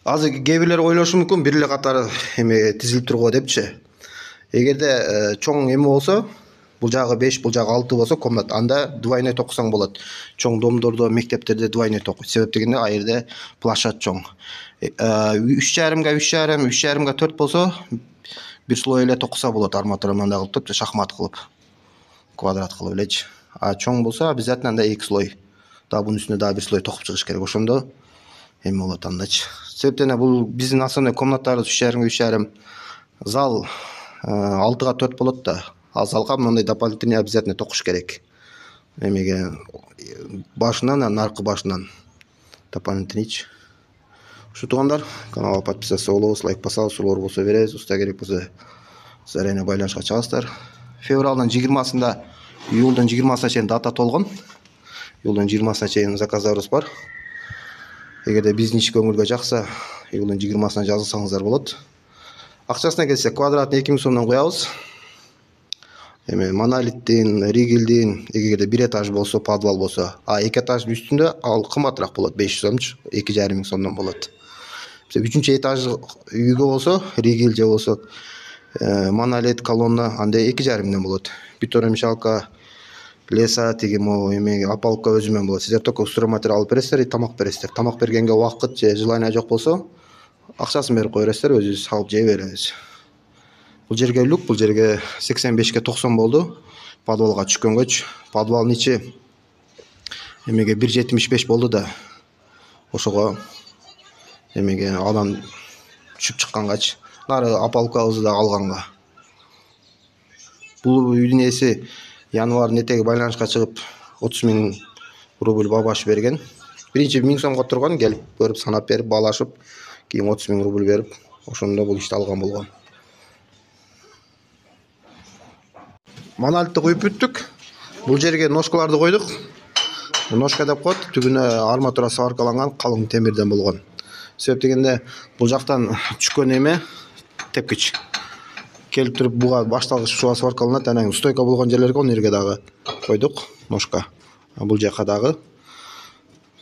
Азыр кээ бирлер ойлошу мүмкүн бир эле катар эме тизилип турго депчи. Эгерде чоң эме болсо, бул жагы 5, бул жагы 6 болсо комнат, анда двойной токусаң болот. Чоң домдордо, мектептерде двойной токуйт. Себеп дегенде ал жерде площадь чоң. 3,5 3,5 4 болсо бир слой эле токуса болот, арматура мындай кылып туруп, шахмат кылып, квадрат кылып элечи. А чоң болсо обязательно анда 2 слой. Да бунун үстүнө да бир слой токуп чыгыш керек. Ошондо эме болот андачы. Себептен бул биздин основной комнаталарыбыз 3,5 зал 6га 4 болот да. Ал залга мындай дополнительный обязательно токуш керек. Эмеге башынан, наркы башынан дополнительныйчы. Ушу туугандар, каналга подписаться болобуз, лайк басабыз, сулоор болсо беребиз, уста керек болсо зарайна байланышка чыгасыздар. Февралдын 20-сында, июлдун 20-сына чейин дата толгон. Июлдун 20-сына чейин заказдарыбыз бар. Эгерде биздин иш көңүлгө жакса, июлдун 20-сына жазылсаңыздар болот. Акчасына келсе, квадратын 2000 сомдон коебуз. Эме монолиттин, ригелдин, эгерде бир этаж болсо, подвал болсо, а 2 этаждын үстүндө ал кымбатыраак болот, 500 сомчу, 2,5 сомдон болот. 3-чү этаж үйгө болсо, ригел же болсо монолит, колонна, анда 2,5 болот. Бетономешалка, леса, тиги могу эме опалубка өзүмөн болот. Сиздер только стройматериал алып бересиздер, тамак бересиздер. Тамак бергенге убакыт же желание жок болсо, акчасын берип кое бересиздер, өзүбүз алып жей беребиз. Бул жерге люк, бул жерге 85ке 90 болду. Подвалга түшкөнгөчү, подвалдын ичи эмеге 1,75 болду да. Ошого эмеге адам түшүп чыккангачы, нары опалубкабызды да алганга. Бул үйдүн ээси январь этеги байланышка чыгып 30 000 рубль бабаш берген. Биринчи 1000 сомго турган, келип көрүп санап берип, баалашып, кийин 30 000 рубль берип, ошондо бул ишти алган болгон. Монолитти коюп бүттүк. Бул жерге ножкаларды койдук. Ножка деп коет, түбүнө арматура сваркаланган калың темирден болгон. Себеп дегенде бул жактан түшкөн эме тепкич келип туруп буга башталгыч суга сваркаланат, анан стойка болгон жерлерге он жерге дагы койдук ножка. Бул жака дагы.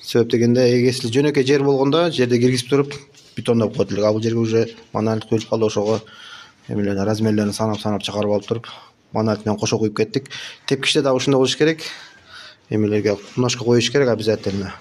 Себеп дегенде эгеси жөнөкөй жер болгондо жерде киргизип туруп бетондоп коет элек. А бул жерге уже монолит коюлуп калды, ошого эмелерди, размерлерин санап чыгарып алып туруп монолит менен кошо куюп кеттик. Тепкичте да ушундай болуш керек. Эмелерге ножка коюш керек обязательно.